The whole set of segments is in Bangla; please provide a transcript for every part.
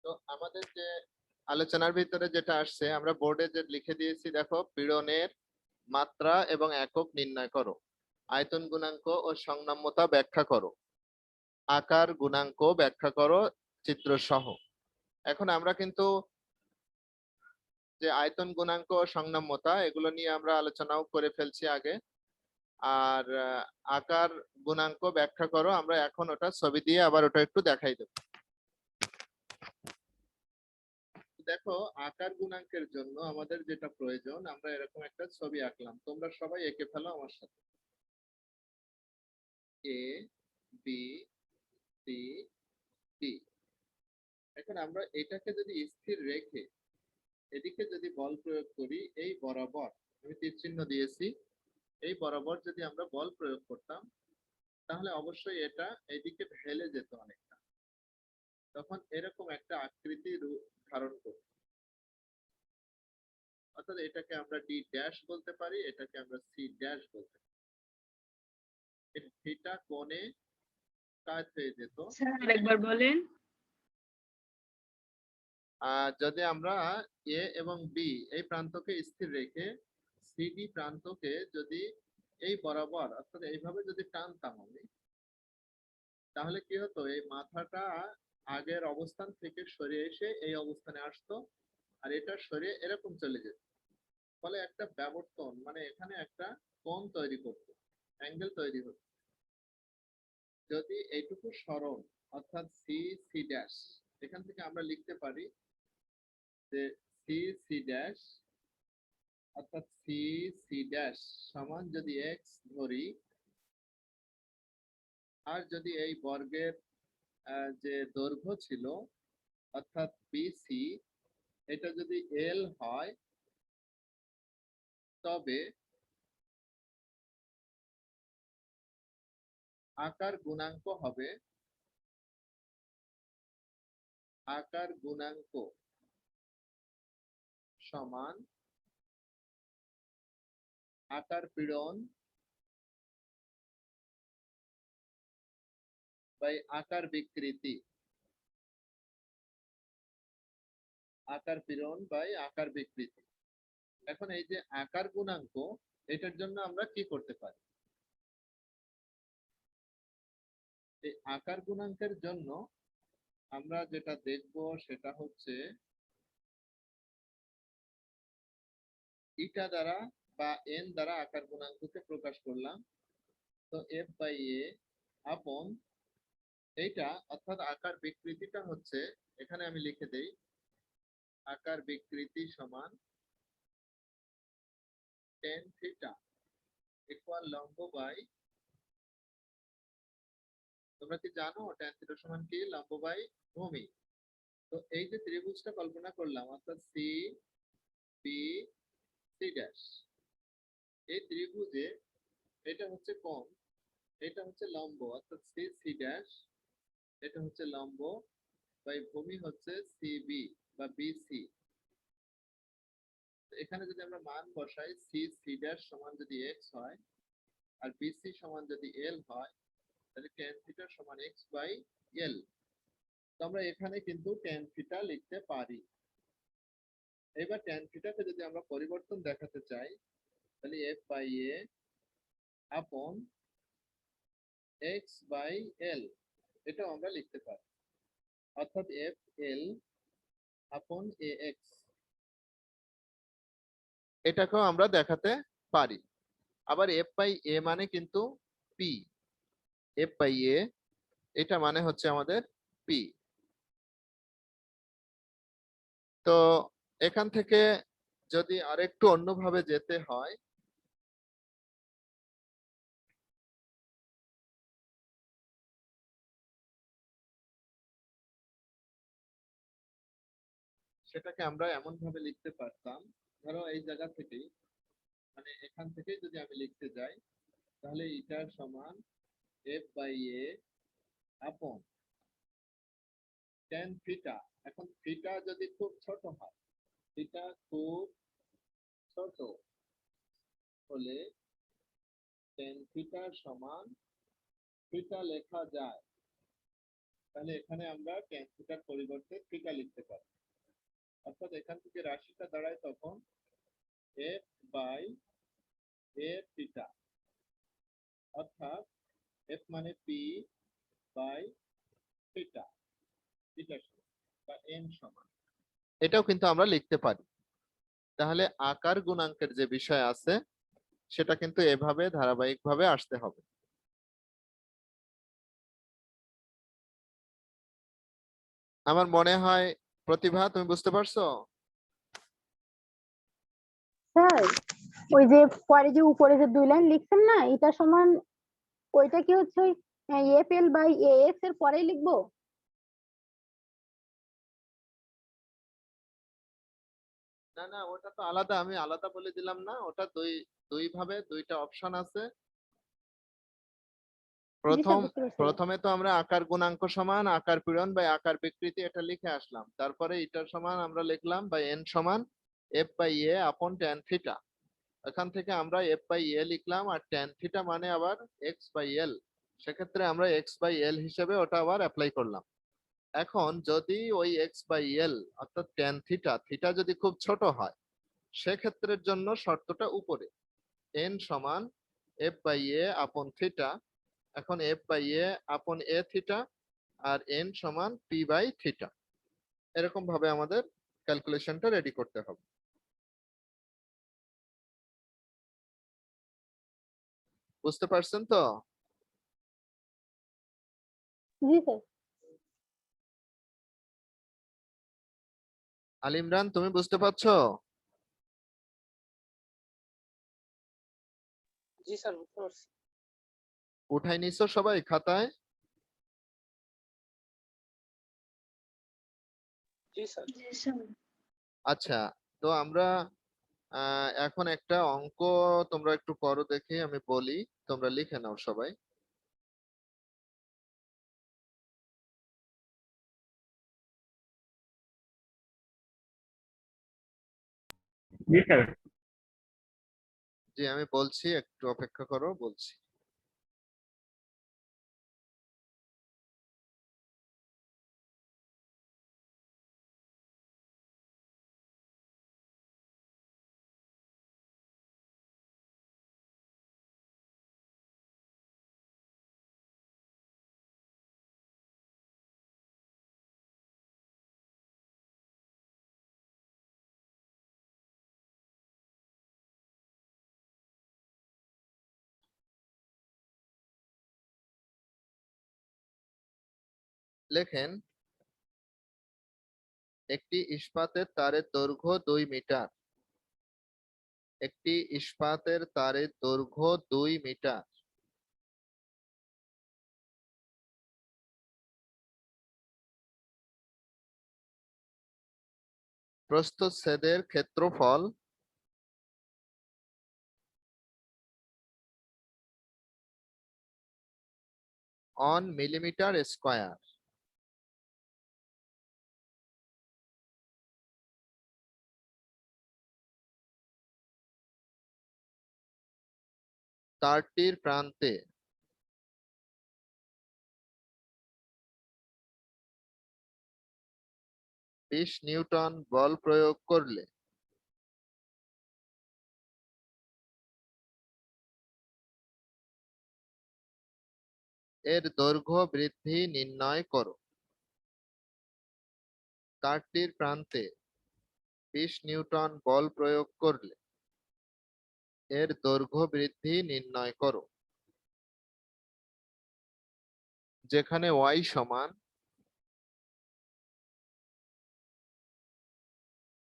তো আমাদের যে আলোচনার ভিতরে যেটা আসছে আমরা বোর্ডে যে লিখে দিয়েছি দেখো, পীড়নের মাত্রা এবং একক নির্ণয় করো, আয়তন গুণাঙ্ক ও সংনাম্যতা ব্যাখ্যা করো, আকার গুণাঙ্ক ব্যাখ্যা করো চিত্র সহ। এখন আমরা কিন্তু যে আয়তন গুণাঙ্ক ও সংনাম্যতা এগুলো নিয়ে আমরা আলোচনাও করে ফেলছি আগে। আর আকার গুণাঙ্ক ব্যাখ্যা করো, আমরা এখন ওটা ছবি দিয়ে আবার ওটা একটু দেখাই দেব। দেখো, আকার গুণাঙ্কের জন্য আমাদের যেটা প্রয়োজন, আমরা এরকম একটা ছবি আঁকলাম, তোমরা সবাই এঁকে ফেলো আমার সাথে। A B C D. এখন আমরা এটাকে যদি স্থির রেখে এদিকে যদি বল প্রয়োগ করি, এই বরাবর আমি তীর চিহ্ন দিয়েছি, এই বরাবর যদি আমরা বল প্রয়োগ করতাম তাহলে অবশ্যই এটা এইদিকে ঢেলে যেত অনেকটা, তখন এরকম একটা আকৃতি রূপ ধারণ করত। অর্থাৎ এটাকে আমরা ডি ড্যাশ বলতে পারি, এটাকে আমরা সি ড্যাশ বলতে পারি। থিটা কোণে কাত হয়ে যেত। স্যার আরেকবার বলেন। যদি আমরা এ এবং বি এই প্রান্তকে স্থির রেখে সিডি প্রান্তকে যদি এই বরাবর অর্থাৎ এইভাবে যদি টানতাম আমি, তাহলে কি হতো, এই মাথাটা আগের অবস্থান থেকে সরে এসে এই অবস্থানে আসতো, আর এটা সরে এরকম চলে যেত। ফলে একটা ব্যবর্তন, মানে এখানে একটা কোণ তৈরি করতো, অ্যাঙ্গেল তৈরি হতো। যদি এইটুকু সরণ অর্থাৎ সি সি ড্যাশ, এখান থেকে আমরা লিখতে পারি যে সি সি ড্যাশ অর্থাৎ সি সি ড্যাশ সমান যদি এক্স ধরি, আর যদি এই বর্গের যে দৈর্ঘ্য ছিল অর্থাৎ বিসি, এটা যদি এল হয়, তবে আকার গুণাঙ্ক হবে আকার গুণাঙ্ক সমান আকার পীড়ন বাই আকার বিকৃতি। আকার পীড়ন বাই আকার বিকৃতি। এখন এই যে আকার গুণাঙ্ক, এটার জন্য আমরা কি করতে পারি? এই আকার গুণাঙ্কের জন্য আমরা যেটা দেখব সেটা হচ্ছে ইটা দ্বারা বা এন দ্বারা আকার গুণাঙ্ককে প্রকাশ করলাম। তো এফ বাই এ আপন এইটা, অর্থাৎ আকার বিকৃতিটা হচ্ছে, এখানে আমি লিখে দেই আকার বিকৃতি সমান টেন থিটা ইকুয়াল লম্ব বাই, তোমরা কি জানো টেন থিটা সমান কি? লম্ব বাই ভূমি। তো এই যে ত্রিভুজটা কল্পনা করলাম অর্থাৎ সি বি সি ড্যাশ, এই ত্রিভুজে এটা হচ্ছে কোণ, এটা হচ্ছে লম্ব অর্থাৎ সি সি ড্যাশ, এটা হচ্ছে লম্ব বাই ভূমি হচ্ছে সিবি বা বিসি। এখানে যদি আমরা মান বসাই, সি সি ড্যাশ সমান যদি এক্স হয় আর বিসি সমান যদি এল হয়, তাহলে tan থিটা সমান এক্স বাই এল। তো আমরা এখানে কিন্তু tan থিটা লিখতে পারি। এবার tan থিটাকে যদি আমরা পরিবর্তন দেখাতে চাই, তাহলে এফ বাই এ আপন এক্স বাই এল, এটাও আমরা লিখতে পারি, অর্থাৎ এফ এল আপন এ এক্স, এটাকেও আমরা দেখাতে পারি। আবার এফ বাই এ মানে কিন্তু পি, এফ বাই এ এটা মানে হচ্ছে আমাদের পি। তো এখান থেকে যদি আরেকটু অন্যভাবে যেতে হয়, সেটাকে আমরা এমন ভাবে লিখতে পারতাম, ধরো এই জায়গা থেকেই, মানে এখান থেকেই যদি আমি লিখতে যাই, তাহলে ইটার সমান এফ বাই এ আপন tan থিটা। এখন থিটা যদি খুব ছোট হয়, থিটা খুব ছোট হলে tan থিটা সমান থিটা লেখা যায় তাহলে এখানে আমরা tan থিটার পরিবর্তে থিটা লিখতে পারি। অর্থাৎ এখান থেকে রাশিটা দাঁড়ায় তখন f বাই a থিটা, অর্থাৎ f মানে p বাই থিটা, থিটা সমান বা n সমান, এটাও কিন্তু আমরা লিখতে পারি। তাহলে আকার গুণাঙ্কের যে বিষয় আছে সেটা কিন্তু এভাবে ধারাবাহিকভাবে আসতে হবে। আমার মনে হয় প্রতিভা তুমি বুঝতে পারছো? স্যার, ওই যে পরে যে উপরে যে 2 লাইন লিখছেন না, এটা সমান ওইটা কি হচ্ছে ওই এফএল বাই এএক্স এর পরেই লিখবো? না না, ওটা তো আলাদা, আমি আলাদা বলে দিলাম না, ওটা দুই দুই ভাবে দুইটা অপশন আছে। জি স্যার, প্রথম বুঝতে পারছি। প্রথমে তো আমরা আকার গুণাঙ্ক সমান আকার পূরণ বাই আকার বিকৃতি এটা লিখে আসলাম, তারপরে এটার সমান আমরা লিখলাম বাই এন সমান এফ বাই এ আপন ট্যান থিটা। এখান থেকে আমরা এফ বাই এ লিখলাম, আর ট্যান থিটা মানে আবার এক্স বাই এল, সেক্ষেত্রে আমরা এক্স বাই এল হিসেবে ওটা আবার অ্যাপ্লাই করলাম। এখন যদি ওই এক্স বাই এল অর্থাৎ ট্যান থিটা, থিটা যদি খুব ছোট হয় সেক্ষেত্রের জন্য শর্তটা উপরে, এন সমান এফ বাই এ আপন থিটা। এখন এফ বাই এ আপন এ থিটা আর এন সমান পি বাই থিটা, এরকম ভাবে আমাদের ক্যালকুলেশনটা রেডি করতে হবে। বুঝতে পারছেন তো? জি স্যার। আল ইমরান তুমি বুঝতে পারছো? জি স্যার, বুঝতে পারছি। উঠাই নিছো সবাই খাতায়? জি স্যার। আচ্ছা, তো আমরা এখন একটা অঙ্ক তোমরা একটু করো দেখি, আমি বলি, তোমরা লিখে নাও সবাই। জি স্যার। জি আমি বলছি, একটু অপেক্ষা করো, বলছি। লেখেন, একটি ইস্পাতের তারের দৈর্ঘ্য 2 মিটার। একটি ইস্পাতের তারের দৈর্ঘ্য 2 মিটার। প্রস্থচ্ছেদের ক্ষেত্রফল অন মিলিমিটার স্কয়ার। তারটির প্রান্তে 20 নিউটন বল প্রয়োগ করলে এর দৈর্ঘ্য বৃদ্ধি নির্ণয় করো। তারটির প্রান্তে 20 নিউটন বল প্রয়োগ করলে এর দৈর্ঘ্য বৃদ্ধি নির্ণয় করো। যেখানে y সমান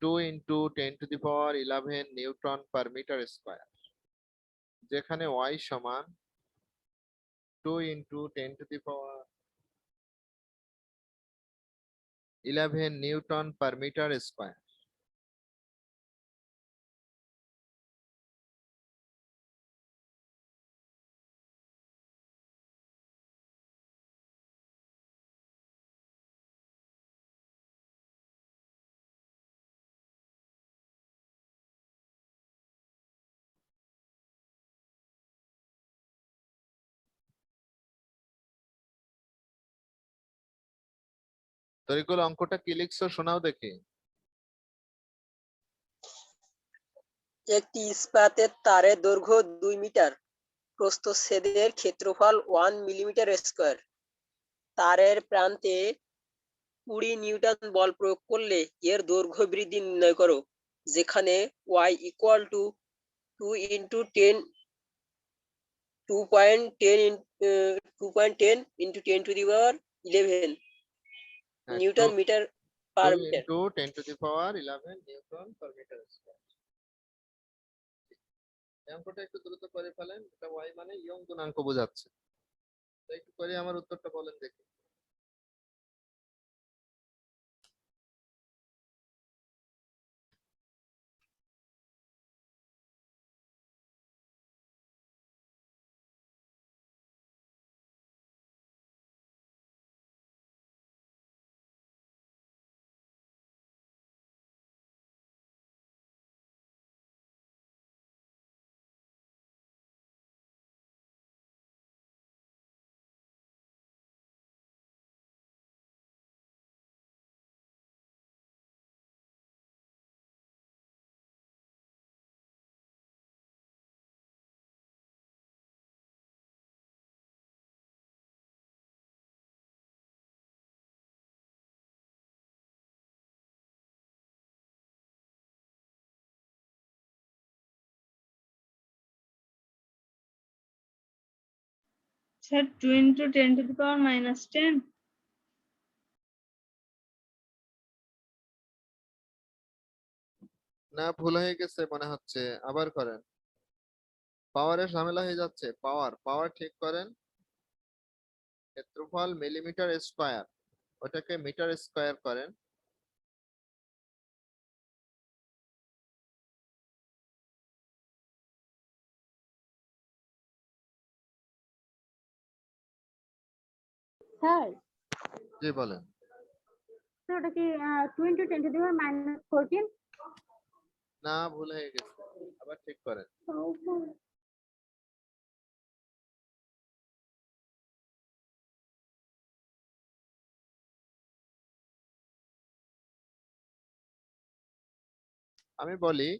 2 × 10⁻11 নিউটন পার মিটার স্কয়ার। যেখানে y সমান 2 × 10⁻11 newton per metre square. Tarikul অঙ্কটা কি লিখছো শোনাও দেখি। একটি ইস্পাতের তারের দৈর্ঘ্য 2 মিটার, প্রস্থচ্ছেদের ক্ষেত্রফল 1 মিলিমিটার স্কয়ার। তারের প্রান্তে 20 নিউটন বল প্রয়োগ করলে এর দৈর্ঘ্য বৃদ্ধি নির্ণয় করো, যেখানে y equal to 2 into 10 2.10 into 10 to the power 11 হ্যাঁ, newton metre per 2 metre. into 10 to the power 11 newton per metre square. এই অঙ্কটা একটু দ্রুত করে ফেলেন, এটা y মানে ইয়ং গুণাঙ্ক বোঝাচ্ছে। তো একটু করে আমার উত্তরটা বলেন দেখি। Sir, 2 into 10 to the power minus 10. না, ভুল হয়ে গেছে মনে হচ্ছে, আবার করেন। পাওয়ারের ঝামেলা হয়ে যাচ্ছে। পাওয়ার পাওয়ার ঠিক করেন। ক্ষেত্রফল মিলিমিটার স্কয়ার, ওটাকে মিটার স্কয়ার করেন। স্যার জি বলেন। স্যার ওটা কি 2 into 10 to the power minus 14? না, ভুল হয়ে গেছে, আবার ঠিক করেন। আমি বলি,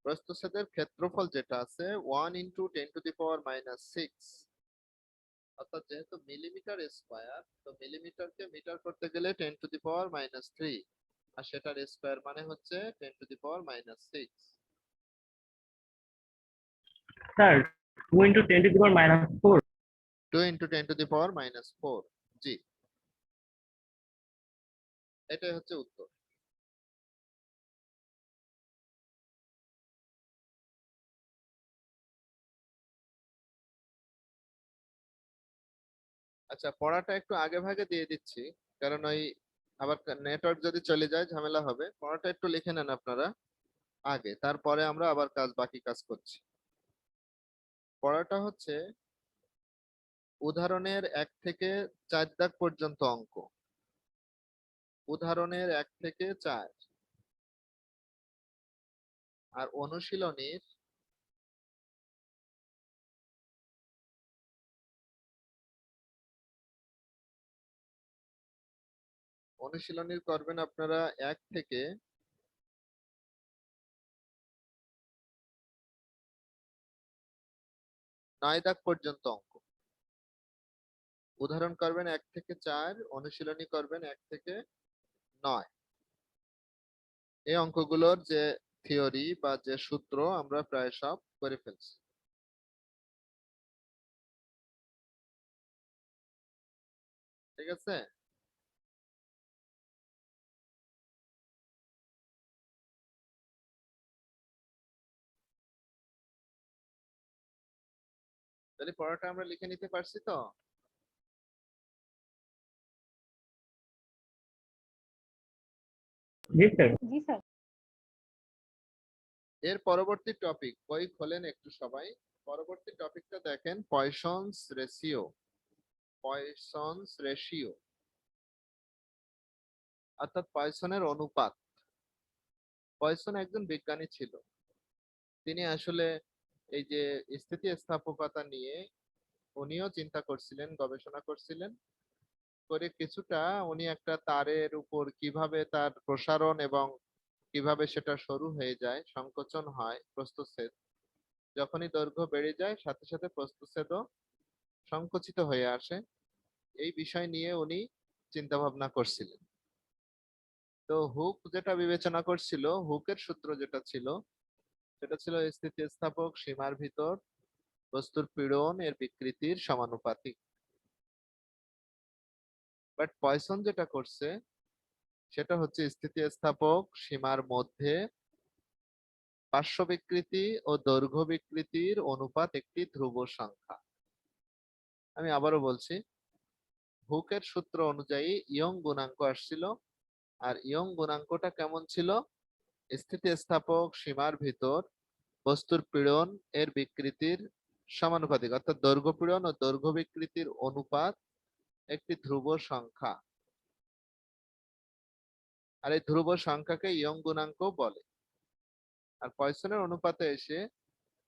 প্রস্থচ্ছেদের ক্ষেত্রফল যেটা আছে 1 into 10 to the power minus 6, অর্থাৎ যেহেতু মিলিমিটার স্কয়ার, তো মিলিমিটারকে মিটার করতে গেলে 10 টু দি পাওয়ার মাইনাস 3, আর সেটার স্কয়ার মানে হচ্ছে 10 to the power minus 6। Sir, 2 into 10 to the power minus 4. 2 into 10 to the power minus 4, জি, এটাই হচ্ছে উত্তর। আচ্ছা, পড়াটা একটু আগে ভাগে দিয়ে দিচ্ছি, কারণ ওই আবার নেটওয়ার্ক যদি চলে যায় ঝামেলা হবে। পড়াটা একটু লিখে নেন আপনারা আগে, তারপরে আমরা আবার বাকি কাজ করছি। পড়াটা হচ্ছে উদাহরণের 1 থেকে 4 দাগ পর্যন্ত অঙ্ক। উদাহরণের 1 থেকে 4 আর অনুশীলনীর করবেন আপনারা 1 থেকে 9 দাগ পর্যন্ত অঙ্ক। উদাহরণ করবেন 1 থেকে 4, অনুশীলনী করবেন 1 থেকে 9। এই অঙ্কগুলোর যে থিওরি বা যে সূত্র আমরা প্রায় সব করে ফেলছি। ঠিক আছে? তাহলে পড়াটা আমরা লিখে নিতে পারছি তো? Yes, sir. জি স্যার। এর পরবর্তী টপিক, বই খোলেন একটু সবাই। পরবর্তী টপিকটা দেখেন, পয়সনস রেশিও। পয়সনস রেশিও অর্থাৎ পয়সনের অনুপাত। পয়সন একজন বিজ্ঞানী ছিল। তিনি আসলে এই যে স্থিতিস্থাপকতা নিয়ে উনিও চিন্তা করছিলেন, গবেষণা করছিলেন। করে কিছুটা উনি একটা তারের উপর কিভাবে তার প্রসারণ এবং কিভাবে সেটা সরু হয়ে যায়, সংকোচন হয়, প্রস্থচ্ছেদ যখনই দৈর্ঘ্য বেড়ে যায় সাথে সাথে প্রস্থচ্ছেদও সংকুচিত হয়ে আসে, এই বিষয় নিয়ে উনি চিন্তা ভাবনা করছিলেন। তো হুক যেটা বিবেচনা করছিল, হুকের সূত্র যেটা ছিল সেটা ছিল স্থিতিস্থাপক সীমার ভিতর বস্তুর পীড়ন এর বিকৃতির সমানুপাতিক। বাট পয়সন যেটা করছে সেটা হচ্ছে স্থিতিস্থাপক সীমার মধ্যে পার্শ্ব বিকৃতি ও দৈর্ঘ্য বিকৃতির অনুপাত একটি ধ্রুব সংখ্যা। আমি আবারও বলছি, হুকের সূত্র অনুযায়ী ইয়ং গুণাঙ্ক আসছিল, আর ইয়ং গুণাঙ্কটা কেমন ছিল? স্থিতিস্থাপক সীমার ভিতর বস্তুর পীড়ন এর বিকৃতির সমানুপাতিক, অর্থাৎ দৈর্ঘ্য পীড়ন ও দৈর্ঘ্য বিকৃতির অনুপাত একটি ধ্রুব সংখ্যা। আর এই ধ্রুব সংখ্যাকে ইয়ং গুণাঙ্ক বলে। আর পয়সনের অনুপাতে এসে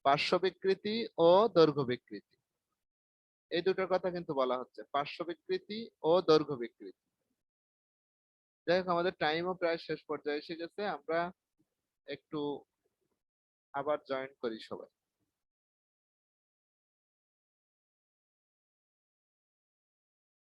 পার্শ্ব বিকৃতি ও দৈর্ঘ্য বিকৃতি, এই দুটোর কথা কিন্তু বলা হচ্ছে, পার্শ্ব বিকৃতি ও দৈর্ঘ্য বিকৃতি। যাই হোক, আমাদের টাইমও প্রায় শেষ পর্যায়ে এসে গেছে, আমরা একটু আবার জয়েন করি সবাই।